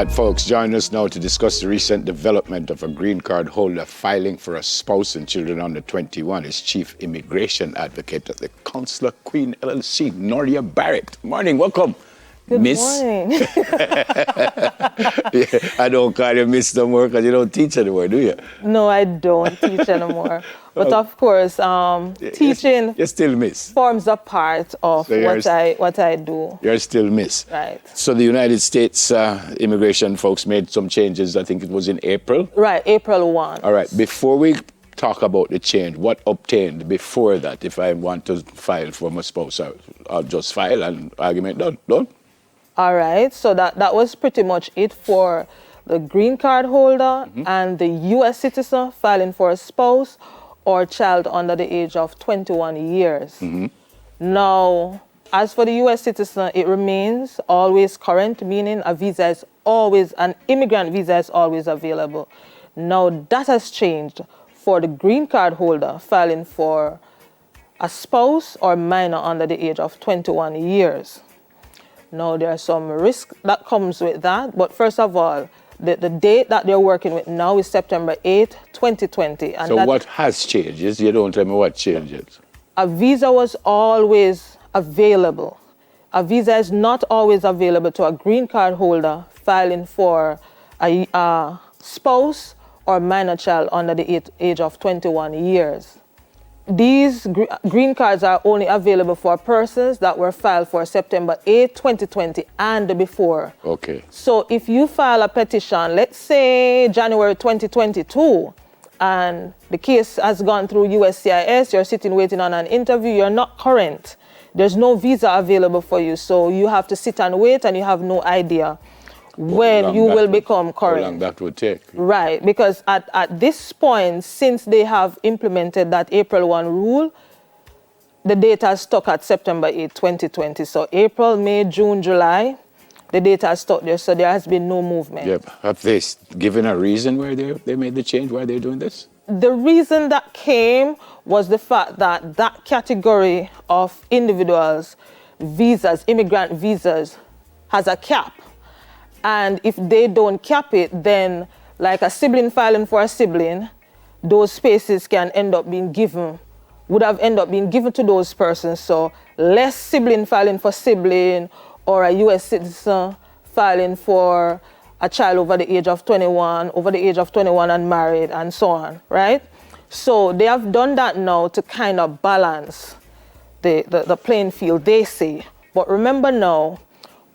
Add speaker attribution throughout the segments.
Speaker 1: right, folks, join us now to discuss the recent development of a green card holder filing for a spouse and children under 21 as Chief Immigration Advocate at the Consular Queen LLC, Nordia Barrett. Morning, welcome.
Speaker 2: Good
Speaker 1: Miss.
Speaker 2: morning.
Speaker 1: Yeah, I don't call you Miss no more because you don't teach anymore, do you?
Speaker 2: No, I don't teach anymore. But of course, teaching
Speaker 1: You're still Miss.
Speaker 2: forms a part of
Speaker 1: So
Speaker 2: what I do.
Speaker 1: You're still Miss.
Speaker 2: Right.
Speaker 1: So the United States immigration folks made some changes, I think it was in April.
Speaker 2: Right, April 1.
Speaker 1: All right, before we talk about the change, what obtained before that? If I want to file for my spouse, I'll just file and argument done.
Speaker 2: All right, so that was pretty much it for the green card holder and the U.S. citizen filing for a spouse or child under the age of 21 years. Now, as for the U.S. citizen, it remains always current, meaning an immigrant visa is always available. Now, that has changed for the green card holder filing for a spouse or minor under the age of 21 years. Now, there are some risk that comes with that, but first of all, the date that they're working with now is September 8, 2020. And
Speaker 1: so what has changed? You don't tell me what changed.
Speaker 2: A visa was always available. A visa is not always available to a green card holder filing for a spouse or minor child under the age of 21 years. These green cards are only available for persons that were filed for September 8, 2020 and before.
Speaker 1: Okay.
Speaker 2: So if you file a petition, let's say January 2022, and the case has gone through USCIS, you're sitting waiting on an interview, you're not current. There's no visa available for you, so you have to sit and wait and you have no idea when you will become current.
Speaker 1: How long that would take?
Speaker 2: Right, because at this point, since they have implemented that April 1 rule, the data is stuck at September 8, 2020. So April, May, June, July, the data is stuck there, so there has been no movement.
Speaker 1: Yeah, have they given a reason why they made the change, why they're doing this?
Speaker 2: The reason that came was the fact that that category of individuals' visas, immigrant visas, has a cap. And if they don't cap it, then like a sibling filing for a sibling, those spaces can would have ended up being given to those persons. So less sibling filing for sibling or a U.S. citizen filing for a child over the age of 21 and married and so on, right? So they have done that now to kind of balance the playing field, they say. But remember now,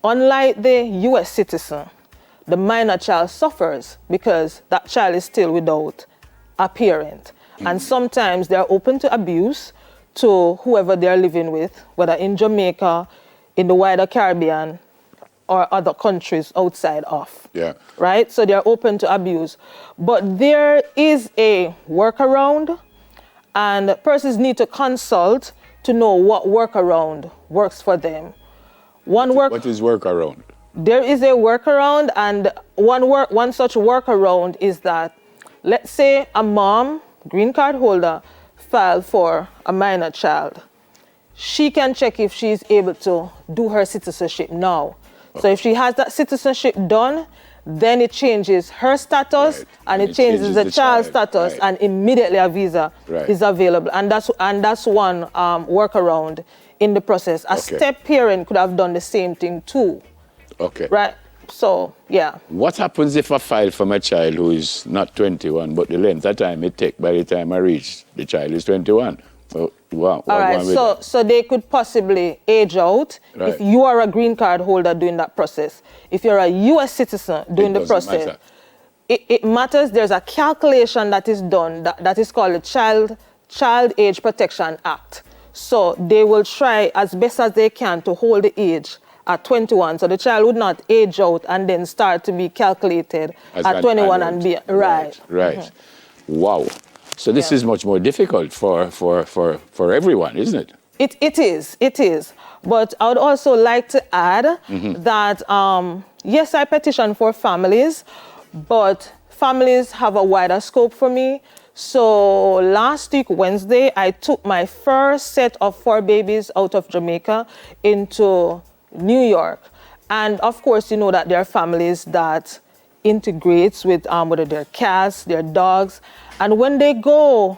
Speaker 2: unlike the U.S. citizen, the minor child suffers because that child is still without a parent. And sometimes they're open to abuse to whoever they're living with, whether in Jamaica, in the wider Caribbean, or other countries outside of.
Speaker 1: Yeah.
Speaker 2: Right? So they're open to abuse. But there is a workaround, and persons need to consult to know what workaround works for them.
Speaker 1: What is workaround?
Speaker 2: There is a workaround, and one such workaround is that, let's say a mom, green card holder, filed for a minor child. She can check if she's able to do her citizenship now. Okay. So if she has that citizenship done, then it changes her status, right, and it changes the child's status, right, and immediately a visa, right, is available. And that's one workaround in the process. A step parent could have done the same thing too.
Speaker 1: Okay.
Speaker 2: Right. So, yeah.
Speaker 1: What happens if I file for my child who is not 21, but the length of time it takes by the time I reach, the child is 21? Oh, wow.
Speaker 2: All right. So they could possibly age out, right, if you are a green card holder doing that process. If you're a U.S. citizen doing the process, it matters. There's a calculation that is done that is called the Child Age Protection Act. So they will try as best as they can to hold the age at 21. So the child would not age out and then start to be calculated at 21 and be right.
Speaker 1: Right. Wow. So this is much more difficult for everyone, isn't it?
Speaker 2: It is. But I would also like to add that, yes, I petition for families, but families have a wider scope for me. So last week, Wednesday, I took my first set of 4 babies out of Jamaica into New York. And of course, you know that there are families that integrates with whether their cats, their dogs. And when they go,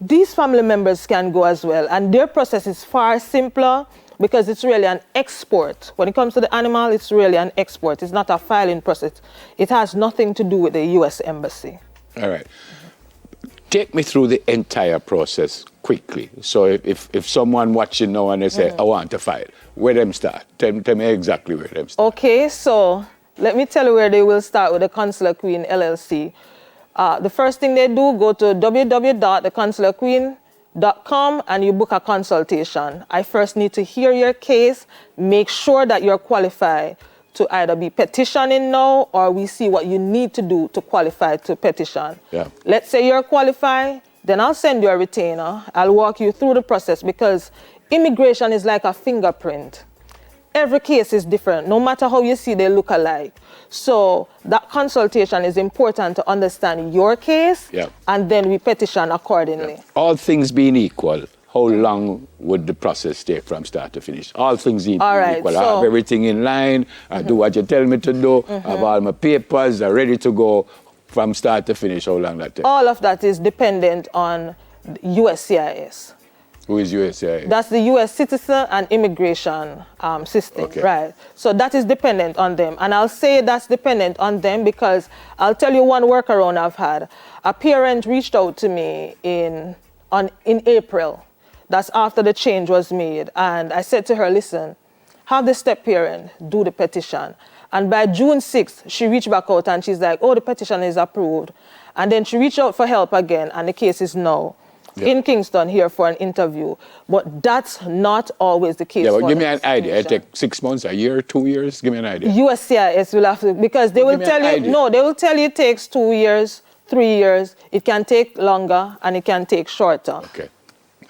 Speaker 2: these family members can go as well. And their process is far simpler because it's really an export. When it comes to the animal, it's really an export. It's not a filing process. It has nothing to do with the U.S. Embassy.
Speaker 1: All right. Take me through the entire process quickly. So if someone watching now and they say, I want to file, where them start? Tell me exactly where them start.
Speaker 2: Okay, so let me tell you where they will start with the Consular Queen LLC. The first thing they do, go to www.theconsularqueen.com and you book a consultation. I first need to hear your case, make sure that you're qualified to either be petitioning now or we see what you need to do to qualify to petition.
Speaker 1: Yeah.
Speaker 2: Let's say you're qualified, then I'll send you a retainer. I'll walk you through the process because immigration is like a fingerprint. Every case is different. No matter how you see, they look alike. So that consultation is important to understand your case, and then we petition accordingly.
Speaker 1: Yeah. All things being equal, how long would the process take from start to finish? All things being equal. I have everything in line. I do what you tell me to do. I have all my papers. They're ready to go from start to finish. How long that takes?
Speaker 2: All of that is dependent on USCIS.
Speaker 1: Who is USCIS?
Speaker 2: That's the U.S. Citizen and Immigration System, right? So that is dependent on them. And I'll say that's dependent on them because I'll tell you one workaround I've had. A parent reached out to me in April. That's after the change was made. And I said to her, listen, have the step parent do the petition. And by June 6th, she reached back out and she's like, oh, the petition is approved. And then she reached out for help again and the case is now in Kingston here for an interview. But that's not always the case.
Speaker 1: Yeah, but give me an idea. It take 6 months, a year, 2 years? Give me an idea.
Speaker 2: USCIS will have to, because they will tell you, no, they will tell you it takes 2 years, 3 years. It can take longer and it can take shorter.
Speaker 1: Okay.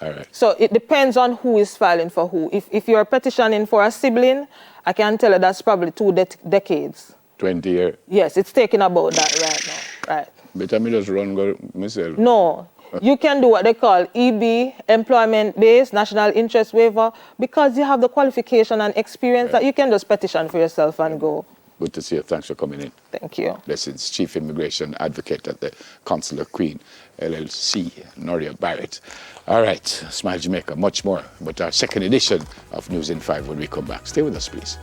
Speaker 1: All right.
Speaker 2: So it depends on who is filing for who. If you're petitioning for a sibling, I can tell you that's probably 2 decades.
Speaker 1: 20 years?
Speaker 2: Yes, it's taking about that right now. Right.
Speaker 1: Better me just run go myself.
Speaker 2: No. You can do what they call EB, employment-based, national interest waiver, because you have the qualification and experience that you can just petition for yourself and go.
Speaker 1: Good to see you. Thanks for coming in.
Speaker 2: Thank you.
Speaker 1: Blessings, Chief Immigration Advocate at the Consular Queen LLC, Nordia Barrett. All right, Smile Jamaica, much more. But our second edition of News in 5 when we come back. Stay with us, please.